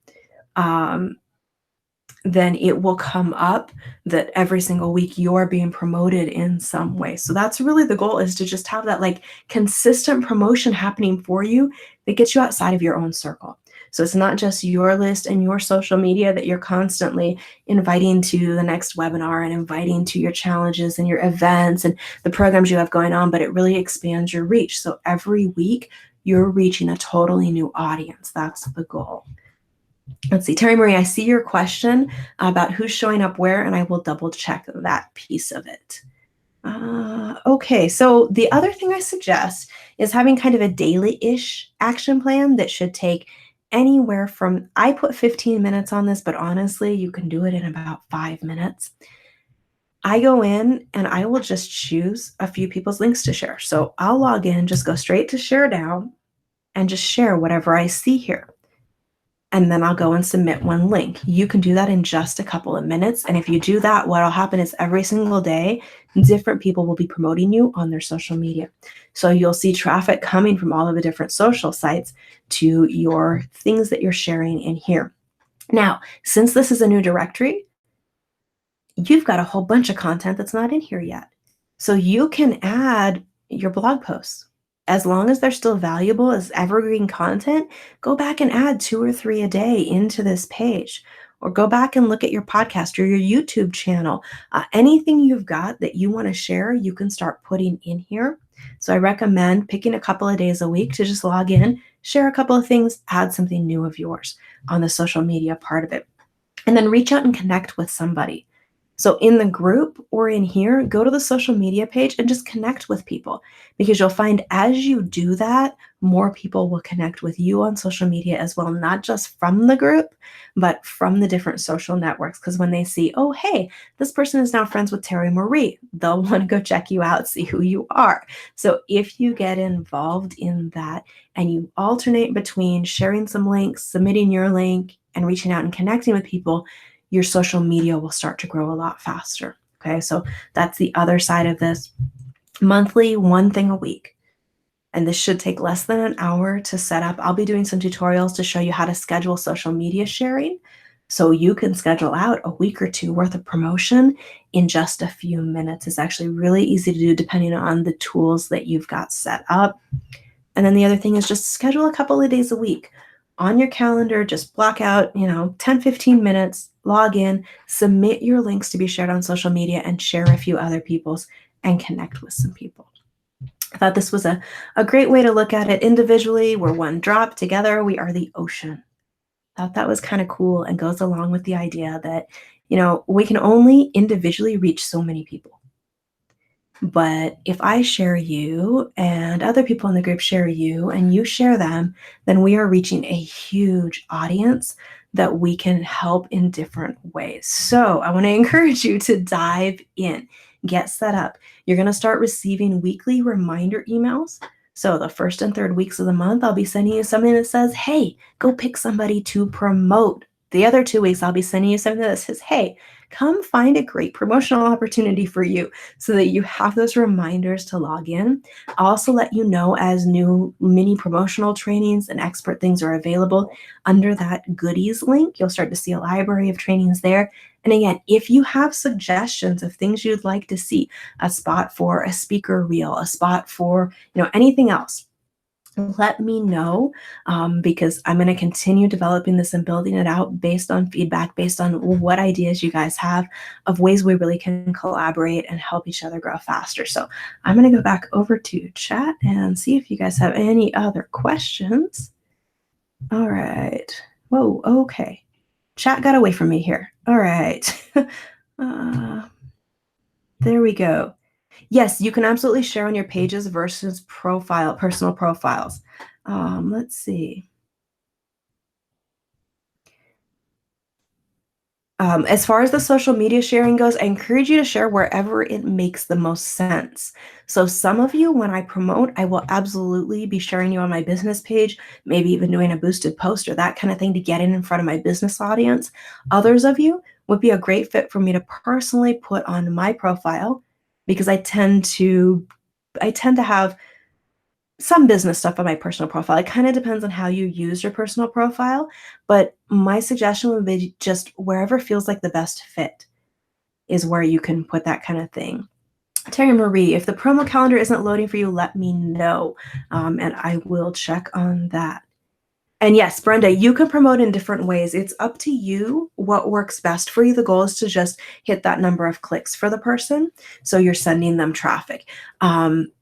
Speaker 1: then it will come up that every single week you're being promoted in some way. So that's really the goal, is to just have that like consistent promotion happening for you that gets you outside of your own circle. So it's not just your list and your social media that you're constantly inviting to the next webinar and inviting to your challenges and your events and the programs you have going on, but it really expands your reach. So every week you're reaching a totally new audience. That's the goal. Let's see, Terry Marie, I see your question about who's showing up where, and I will double check that piece of it. Okay, so the other thing I suggest is having kind of a daily-ish action plan that should take anywhere from, I put 15 minutes on this, but honestly, you can do it in about 5 minutes. I go in and I will just choose a few people's links to share. So I'll log in, just go straight to share now, and just share whatever I see here. And then I'll go and submit one link. You can do that in just a couple of minutes. And if you do that, what'll happen is every single day, different people will be promoting you on their social media. So you'll see traffic coming from all of the different social sites to your things that you're sharing in here. Now, since this is a new directory, you've got a whole bunch of content that's not in here yet. So you can add your blog posts. As long as they're still valuable as evergreen content, go back and add 2 or 3 a day into this page. Or go back and look at your podcast or your YouTube channel. Anything you've got that you want to share, you can start putting in here. So I recommend picking a couple of days a week to just log in, share a couple of things, add something new of yours on the social media part of it. And then reach out and connect with somebody. So in the group or in here, go to the social media page and just connect with people, because you'll find as you do that, more people will connect with you on social media as well, not just from the group, but from the different social networks. Because when they see, oh, hey, this person is now friends with Terry Marie, they'll want to go check you out, see who you are. So if you get involved in that and you alternate between sharing some links, submitting your link, and reaching out and connecting with people, your social media will start to grow a lot faster. Okay, so that's the other side of this. Monthly, one thing a week. And this should take less than an hour to set up. I'll be doing some tutorials to show you how to schedule social media sharing. So you can schedule out a week or two worth of promotion in just a few minutes. It's actually really easy to do depending on the tools that you've got set up. And then the other thing is just schedule a couple of days a week on your calendar. Just block out, 10, 15 minutes, log in, submit your links to be shared on social media, and share a few other people's and connect with some people. I thought this was a great way to look at it. Individually, we're one drop. Together, we are the ocean. I thought that was kind of cool and goes along with the idea that, we can only individually reach so many people. But if I share you and other people in the group share you and you share them, then we are reaching a huge audience that we can help in different ways. So I want to encourage you to dive in, get set up. You're going to start receiving weekly reminder emails. So the first and third weeks of the month, I'll be sending you something that says, hey, go pick somebody to promote. The other 2 weeks, I'll be sending you something that says, hey, come find a great promotional opportunity for you, so that you have those reminders to log in. I'll also let you know as new mini promotional trainings and expert things are available. Under that goodies link, you'll start to see a library of trainings there. And again, if you have suggestions of things you'd like to see, a spot for a speaker reel, a spot for, anything else, let me know, because I'm going to continue developing this and building it out based on feedback, based on what ideas you guys have of ways we really can collaborate and help each other grow faster. So I'm going to go back over to chat and see if you guys have any other questions. All right. Whoa, okay. Chat got away from me here. All right. There we go. Yes, you can absolutely share on your pages versus personal profiles. Let's see. As far as the social media sharing goes, I encourage you to share wherever it makes the most sense. So some of you, when I promote, I will absolutely be sharing you on my business page, maybe even doing a boosted post or that kind of thing to get in front of my business audience. Others of you would be a great fit for me to personally put on my profile, because I tend to have some business stuff on my personal profile. It kind of depends on how you use your personal profile, but my suggestion would be just wherever feels like the best fit is where you can put that kind of thing. Terry Marie, if the promo calendar isn't loading for you, let me know, and I will check on that. And yes, Brenda, you can promote in different ways. It's up to you what works best for you. The goal is to just hit that number of clicks for the person, so you're sending them traffic.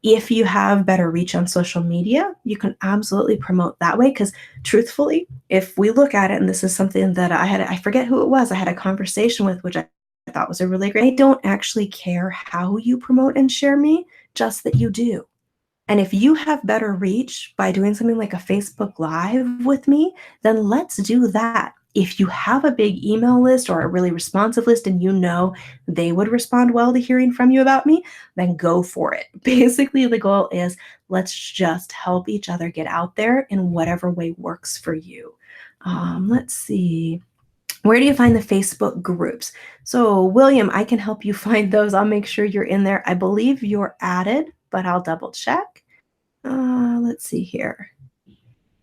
Speaker 1: If you have better reach on social media, you can absolutely promote that way, because truthfully, if we look at it, and this is something that I forget who it was, I had a conversation with, which I thought was a really great, I don't actually care how you promote and share me, just that you do. And if you have better reach by doing something like a Facebook Live with me, then let's do that. If you have a big email list or a really responsive list and they would respond well to hearing from you about me, then go for it. Basically, the goal is let's just help each other get out there in whatever way works for you. Let's see. Where do you find the Facebook groups? So, William, I can help you find those. I'll make sure you're in there. I believe you're added, but I'll double check. Let's see here.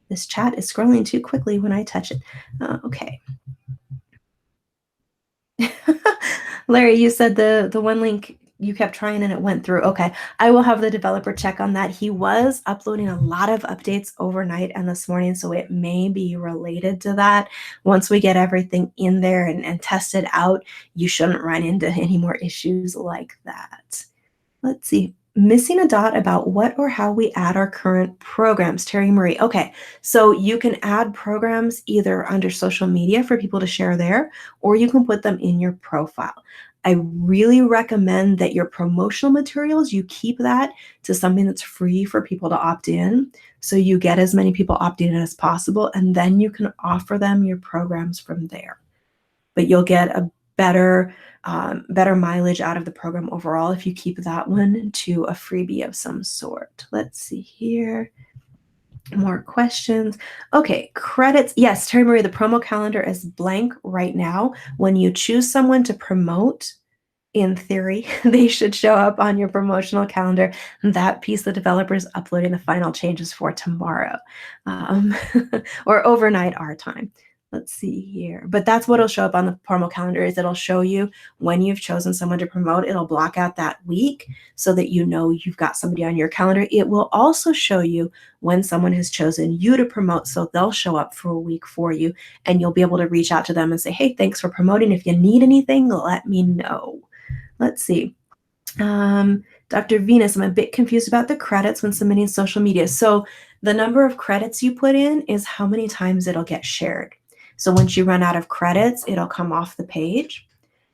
Speaker 1: This chat is scrolling too quickly when I touch it. Okay. Larry, you said the one link you kept trying and it went through. Okay. I will have the developer check on that. He was uploading a lot of updates overnight and this morning, so it may be related to that. Once we get everything in there and tested out, you shouldn't run into any more issues like that. Let's see. Missing a dot about what or how we add our current programs. Terry Marie. Okay, so you can add programs either under social media for people to share there, or you can put them in your profile. I really recommend that your promotional materials, you keep that to something that's free for people to opt in. So you get as many people opting in as possible, and then you can offer them your programs from there. But you'll get a better mileage out of the program overall if you keep that one to a freebie of some sort. Let's see here. More questions. Okay, credits. Yes, Terry Marie, the promo calendar is blank right now. When you choose someone to promote, in theory, they should show up on your promotional calendar. That piece the developer is uploading the final changes for tomorrow, or overnight our time. Let's see here. But that's what'll show up on the promo calendar is it'll show you when you've chosen someone to promote. It'll block out that week so that you know you've got somebody on your calendar. It will also show you when someone has chosen you to promote, so they'll show up for a week for you, and you'll be able to reach out to them and say, hey, thanks for promoting. If you need anything, let me know. Let's see. Dr. Venus, I'm a bit confused about the credits when submitting social media. So the number of credits you put in is how many times it'll get shared. So once you run out of credits, it'll come off the page.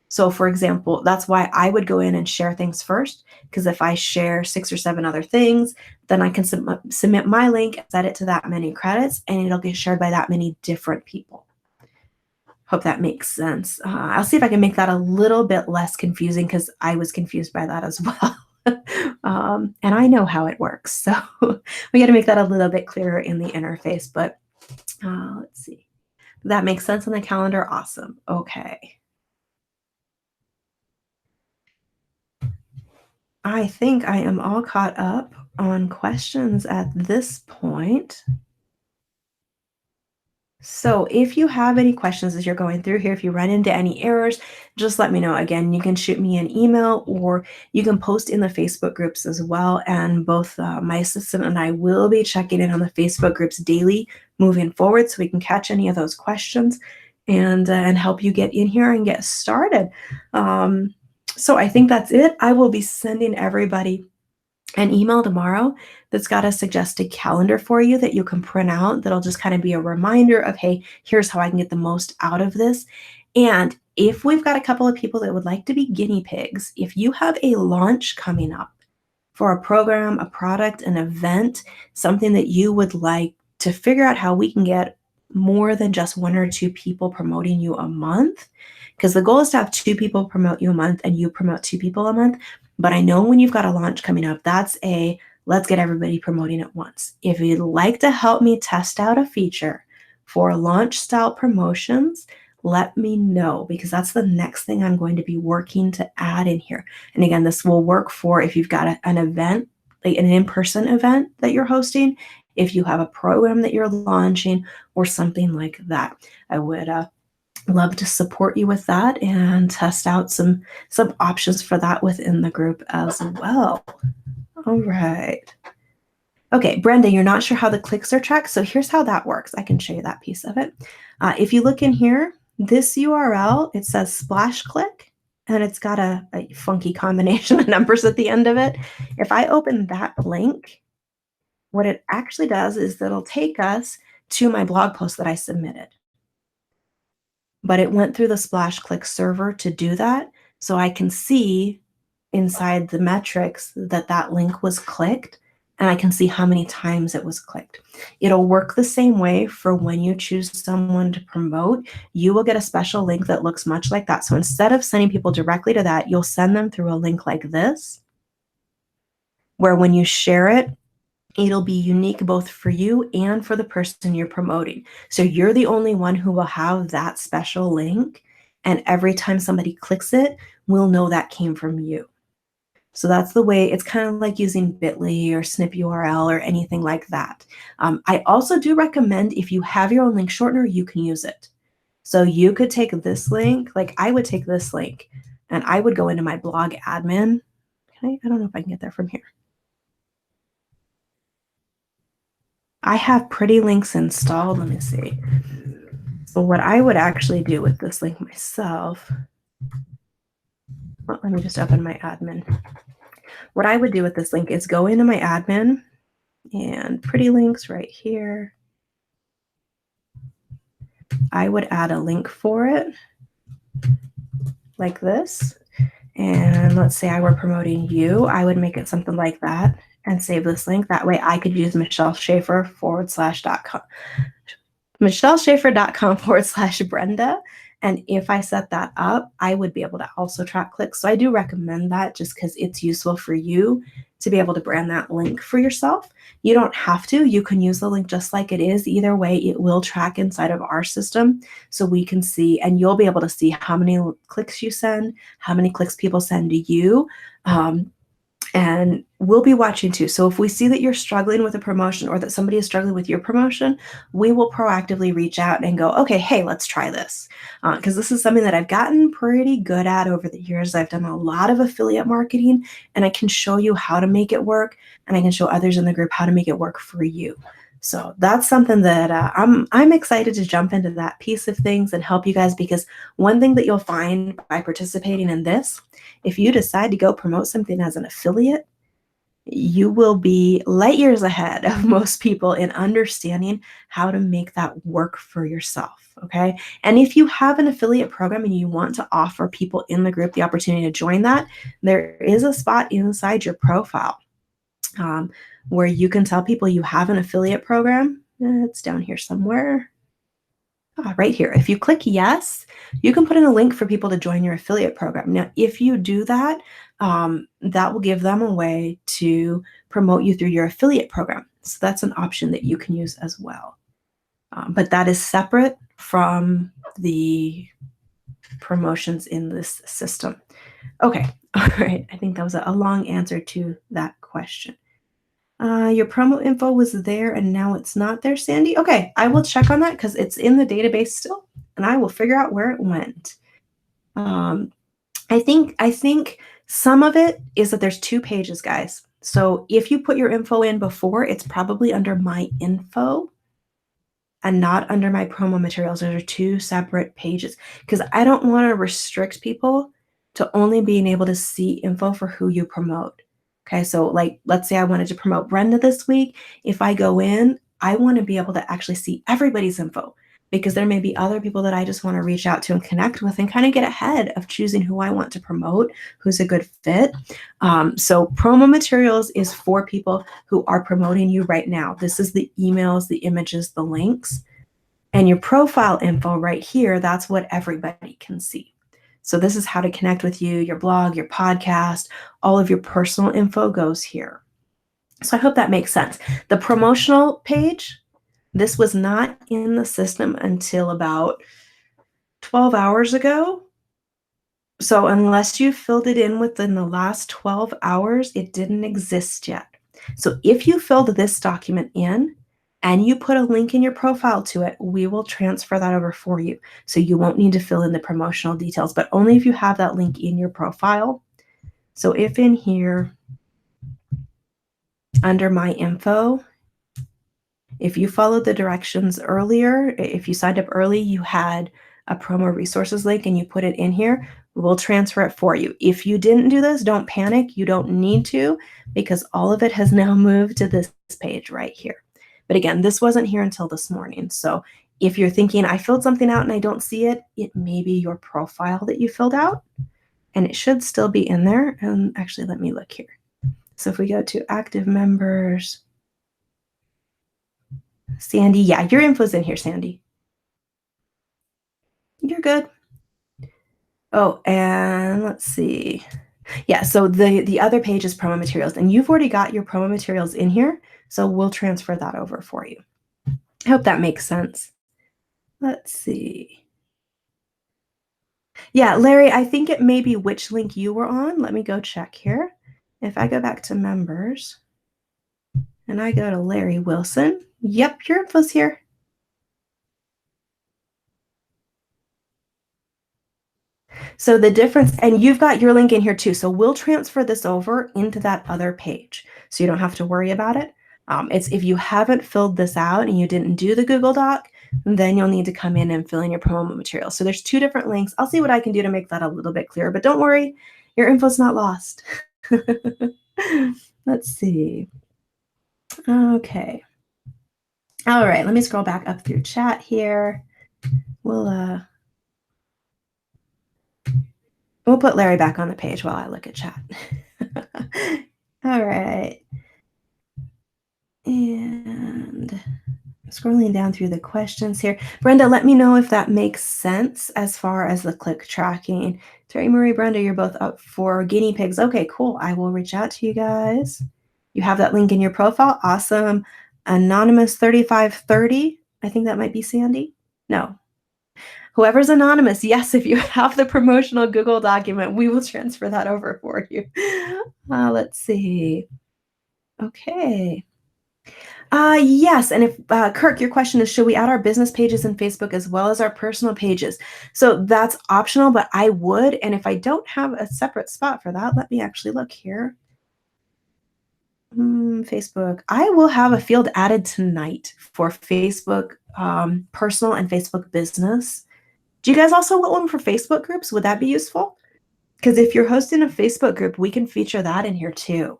Speaker 1: So for example, that's why I would go in and share things first, because if I share 6 or 7 other things, then I can submit my link, set it to that many credits, and it'll get shared by that many different people. Hope that makes sense. I'll see if I can make that a little bit less confusing because I was confused by that as well. And I know how it works. So we got to make that a little bit clearer in the interface. But let's see. That makes sense on the calendar. Awesome. Okay. I think I am all caught up on questions at this point. So if you have any questions as you're going through here, if you run into any errors, just let me know. Again, you can shoot me an email or you can post in the Facebook groups as well. And both my assistant and I will be checking in on the Facebook groups daily moving forward so we can catch any of those questions and help you get in here and get started. So I think that's it. I will be sending everybody an email tomorrow that's got a suggested calendar for you that you can print out that'll just kind of be a reminder of, hey, here's how I can get the most out of this. And if we've got a couple of people that would like to be guinea pigs, if you have a launch coming up for a program, a product, an event, something that you would like to figure out how we can get more than just 1 or 2 people promoting you a month, because the goal is to have 2 people promote you a month and you promote 2 people a month. But I know when you've got a launch coming up, that's a let's get everybody promoting at once. If you'd like to help me test out a feature for launch style promotions, let me know, because that's the next thing I'm going to be working to add in here. And again, this will work for if you've got an event, like an in-person event that you're hosting, if you have a program that you're launching or something like that. I would love to support you with that and test out some options for that within the group as well. All right. Okay, Brenda, you're not sure how the clicks are tracked. So here's how that works. I can show you that piece of it. If you look in here, this URL, it says SplashCliq, and it's got a funky combination of numbers at the end of it. If I open that link, what it actually does is it'll take us to my blog post that I submitted. But it went through the SplashCliq server to do that. So I can see inside the metrics that that link was clicked, and I can see how many times it was clicked. It'll work the same way for when you choose someone to promote. You will get a special link that looks much like that. So instead of sending people directly to that, you'll send them through a link like this, where when you share it, it'll be unique both for you and for the person you're promoting. So you're the only one who will have that special link. And every time somebody clicks it, we'll know that came from you. So that's the way. It's kind of like using Bitly or Snip URL or anything like that. I also do recommend, if you have your own link shortener, you can use it. So you could take this link, like I would take this link, and I would go into my blog admin. I don't know if I can get there from here. I have Pretty Links installed. Let me see. So what I would actually do with this link myself, well, let me just open my admin. What I would do with this link is go into my admin and Pretty Links right here. I would add a link for it like this. And let's say I were promoting you, I would make it something like that and save this link. That way I could use michelleschaefer.com/Brenda. And if I set that up, I would be able to also track clicks. So I do recommend that just because it's useful for you to be able to brand that link for yourself. You don't have to. You can use the link just like it is. Either way, it will track inside of our system so we can see, and you'll be able to see how many clicks you send, how many clicks people send to you. And we'll be watching too. So if we see that you're struggling with a promotion or that somebody is struggling with your promotion, we will proactively reach out and go, okay, hey, let's try this. Because this is something that I've gotten pretty good at over the years. I've done a lot of affiliate marketing, and I can show you how to make it work, and I can show others in the group how to make it work for you. So that's something that I'm excited to jump into that piece of things and help you guys, because one thing that you'll find by participating in this, if you decide to go promote something as an affiliate, you will be light years ahead of most people in understanding how to make that work for yourself, okay? And if you have an affiliate program and you want to offer people in the group the opportunity to join that, there is a spot inside your profile where you can tell people you have an affiliate program. It's down here somewhere. Right here. If you click yes, you can put in a link for people to join your affiliate program. Now, if you do that, that will give them a way to promote you through your affiliate program. So that's an option that you can use as well. But that is separate from the promotions in this system. Okay. All right. I think that was a long answer to that question. Your promo info was there and now it's not there, Sandy. Okay, I will check on that because it's in the database still, and I will figure out where it went. I think some of it is that there's 2 pages, guys. So if you put your info in before, it's probably under my info and not under my promo materials. Those are 2 separate pages because I don't want to restrict people to only being able to see info for who you promote. Okay, so like, let's say I wanted to promote Brenda this week. If I go in, I want to be able to actually see everybody's info because there may be other people that I just want to reach out to and connect with and kind of get ahead of choosing who I want to promote, who's a good fit. So promo materials is for people who are promoting you right now. This is the emails, the images, the links, and your profile info right here. That's what everybody can see. So this is how to connect with you, your blog, your podcast, all of your personal info goes here. So I hope that makes sense. The promotional page, this was not in the system until about 12 hours ago. So unless you filled it in within the last 12 hours, it didn't exist yet. So if you filled this document in and you put a link in your profile to it, we will transfer that over for you. So you won't need to fill in the promotional details, but only if you have that link in your profile. So if in here, under my info, if you followed the directions earlier, if you signed up early, you had a promo resources link and you put it in here, we'll transfer it for you. If you didn't do this, don't panic. You don't need to, because all of it has now moved to this page right here. But again, this wasn't here until this morning. So if you're thinking, I filled something out and I don't see it, it may be your profile that you filled out, and it should still be in there. And actually, let me look here. So if we go to active members, Sandy, yeah, your info's in here, Sandy. You're good. Oh, and let's see. Yeah, so the other page is promo materials, and you've already got your promo materials in here, so we'll transfer that over for you. I hope that makes sense. Let's see. Yeah, Larry, I think it may be which link you were on. Let me go check here. If I go back to members and I go to Larry Wilson, yep, your info's here. So the difference, and you've got your link in here too. So we'll transfer this over into that other page. So you don't have to worry about it. It's if you haven't filled this out and you didn't do the Google Doc, then you'll need to come in and fill in your promo material. So there's two different links. I'll see what I can do to make that a little bit clearer, but don't worry, your info's not lost. Let's see. Okay. All right, let me scroll back up through chat here. We'll put Larry back on the page while I look at chat. All right. And scrolling down through the questions here. Brenda, let me know if that makes sense as far as the click tracking. Terry, Marie, Brenda, you're both up for guinea pigs. Okay, cool. I will reach out to you guys. You have that link in your profile. Awesome. Anonymous 3530. I think that might be Sandy. No. Whoever's anonymous, yes, if you have the promotional Google document, we will transfer that over for you. Let's see. Okay. Yes, and if Kirk, your question is, should we add our business pages in Facebook as well as our personal pages? So that's optional, but I would, and if I don't have a separate spot for that, let me actually look here. Facebook. I will have a field added tonight for Facebook personal and Facebook business. Do you guys also want one for Facebook groups? Would that be useful? Because if you're hosting a Facebook group, we can feature that in here too.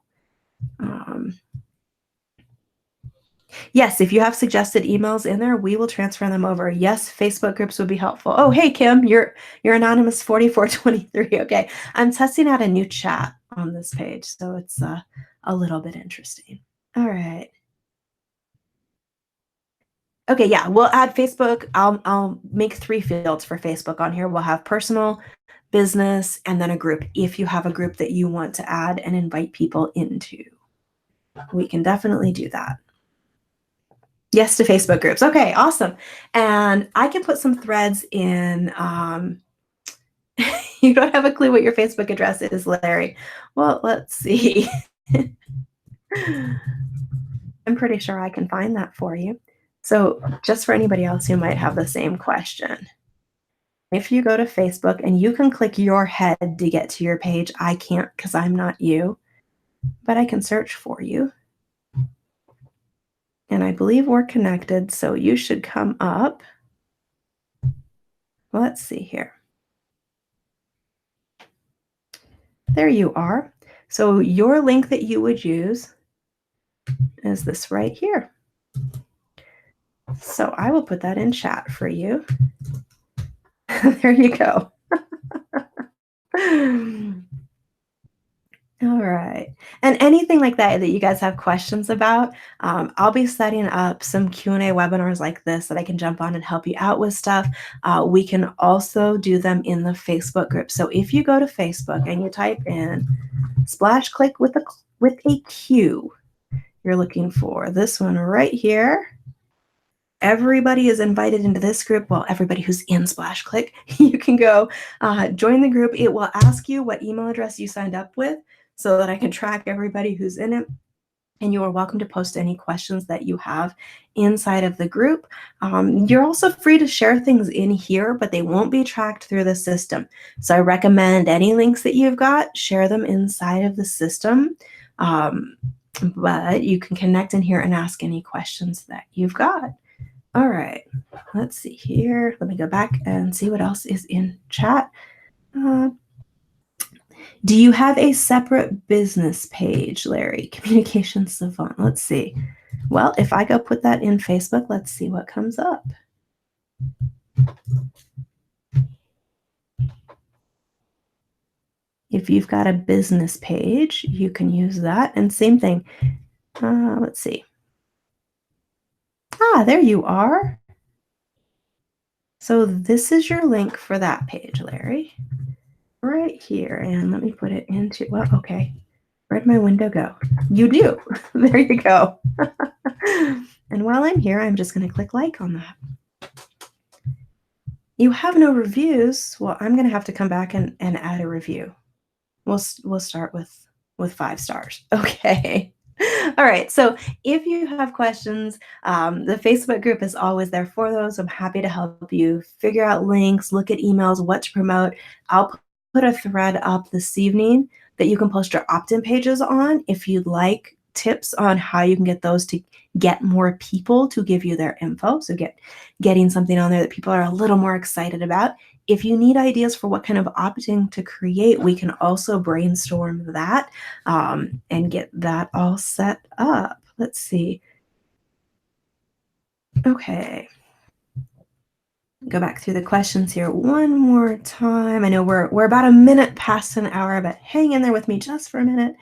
Speaker 1: Yes, if you have suggested emails in there, we will transfer them over. Yes, Facebook groups would be helpful. Oh, hey, Kim, you're anonymous 4423. Okay, I'm testing out a new chat on this page, so it's a little bit interesting. All right. Okay, yeah, we'll add Facebook. I'll make 3 fields for Facebook on here. We'll have personal, business, and then a group if you have a group that you want to add and invite people into. We can definitely do that. Yes to Facebook groups. Okay, awesome. And I can put some threads in. You don't have a clue what your Facebook address is, Larry. Well, let's see. I'm pretty sure I can find that for you. So just for anybody else who might have the same question, if you go to Facebook and you can click your head to get to your page, I can't because I'm not you, but I can search for you. And I believe we're connected, so you should come up. Let's see here. There you are. So your link that you would use is this right here. So I will put that in chat for you. There you go. All right. And anything like that you guys have questions about, I'll be setting up some Q&A webinars like this that I can jump on and help you out with stuff. We can also do them in the Facebook group. So if you go to Facebook and you type in SplashCliq with a Q, you're looking for this one right here. Everybody is invited into this group. Well, everybody who's in SplashCliq, you can go join the group. It will ask you what email address you signed up with so that I can track everybody who's in it. And you are welcome to post any questions that you have inside of the group. You're also free to share things in here, but they won't be tracked through the system. So I recommend any links that you've got, share them inside of the system. But you can connect in here and ask any questions that you've got. All right, let's see here. Let me go back and see what else is in chat. Do you have a separate business page, Larry? Communications Savant. Let's see. Well, if I go put that in Facebook, let's see what comes up. If you've got a business page, you can use that. And same thing. Let's see. There you are. So this is your link for that page, Larry. Right here. And let me put it into, well, okay. Where'd my window go? You do. There you go. And while I'm here, I'm just going to click like on that. You have no reviews. Well, I'm going to have to come back and add a review. We'll start with 5 stars. Okay. All right. So if you have questions, the Facebook group is always there for those. I'm happy to help you figure out links, look at emails, what to promote. I'll put a thread up this evening that you can post your opt-in pages on if you'd like tips on how you can get those to get more people to give you their info. So getting something on there that people are a little more excited about. If you need ideas for what kind of opt-in to create, we can also brainstorm that and get that all set up. Let's see. Okay. Go back through the questions here one more time. I know we're about a minute past an hour, but hang in there with me just for a minute.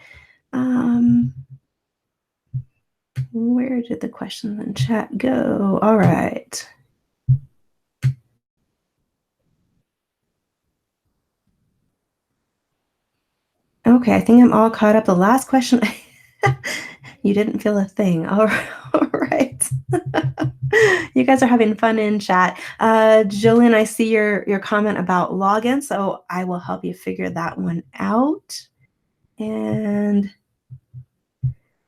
Speaker 1: Where did the questions in chat go? All right. Okay, I think I'm all caught up. The last question, you didn't feel a thing. All right. You guys are having fun in chat. Jillian, I see your comment about login, so I will help you figure that one out. And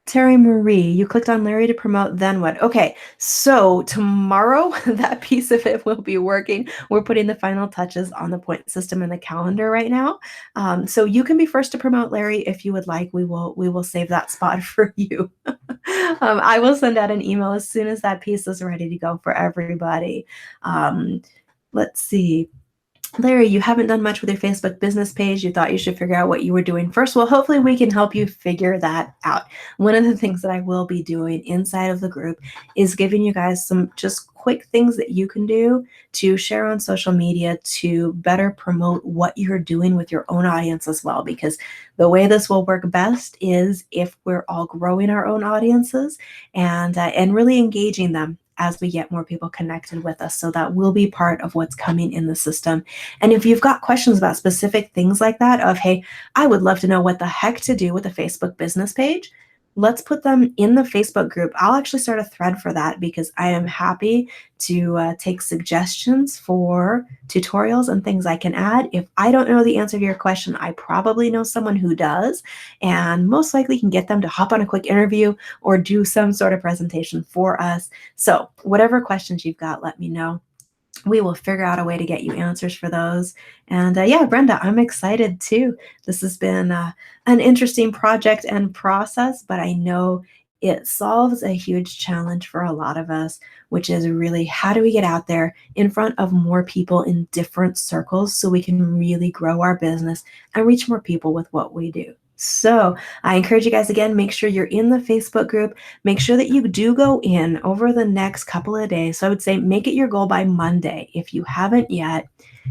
Speaker 1: Terry Marie, you clicked on Larry to promote, then what? Okay, so tomorrow that piece of it will be working. We're putting the final touches on the point system in the calendar right now. So you can be first to promote Larry if you would like. We will save that spot for you. I will send out an email as soon as that piece is ready to go for everybody. Let's see. Larry, you haven't done much with your Facebook business page. You thought you should figure out what you were doing first. Well, hopefully we can help you figure that out. One of the things that I will be doing inside of the group is giving you guys some just quick things that you can do to share on social media to better promote what you're doing with your own audience as well. Because the way this will work best is if we're all growing our own audiences and really engaging them as we get more people connected with us. So that will be part of what's coming in the system. And if you've got questions about specific things like that of, hey, I would love to know what the heck to do with a Facebook business page, let's put them in the Facebook group. I'll actually start a thread for that because I am happy to take suggestions for tutorials and things I can add. If I don't know the answer to your question, I probably know someone who does, and most likely can get them to hop on a quick interview or do some sort of presentation for us. So whatever questions you've got, let me know. We will figure out a way to get you answers for those. And yeah, Brenda, I'm excited too. This has been an interesting project and process, but I know it solves a huge challenge for a lot of us, which is really how do we get out there in front of more people in different circles so we can really grow our business and reach more people with what we do. So I encourage you guys again, make sure you're in the Facebook group. Make sure that you do go in over the next couple of days. So I would say make it your goal by Monday, if you haven't yet,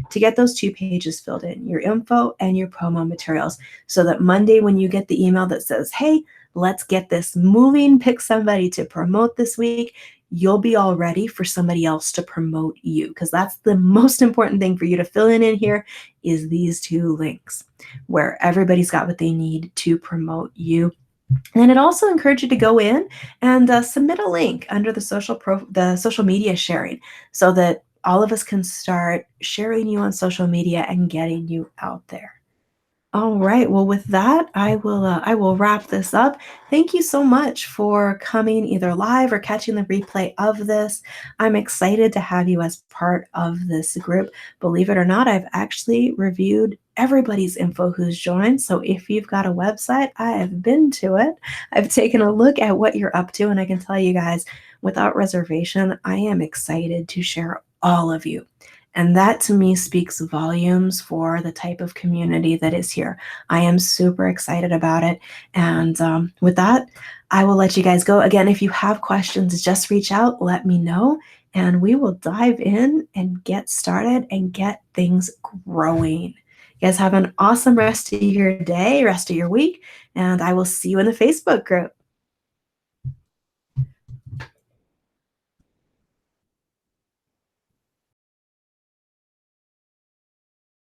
Speaker 1: to get those 2 pages filled in, your info and your promo materials, so that Monday when you get the email that says, hey, let's get this moving, pick somebody to promote this week, you'll be all ready for somebody else to promote you, because that's the most important thing for you to fill in here is these 2 links where everybody's got what they need to promote you. And it also encourages you to go in and submit a link under the social media sharing so that all of us can start sharing you on social media and getting you out there. All right. Well, with that, I will wrap this up. Thank you so much for coming either live or catching the replay of this. I'm excited to have you as part of this group. Believe it or not, I've actually reviewed everybody's info who's joined. So if you've got a website, I have been to it. I've taken a look at what you're up to, and I can tell you guys, without reservation, I am excited to share all of you. And that to me speaks volumes for the type of community that is here. I am super excited about it. And with that, I will let you guys go. Again, if you have questions, just reach out, let me know, and we will dive in and get started and get things growing. You guys have an awesome rest of your day, rest of your week, and I will see you in the Facebook group.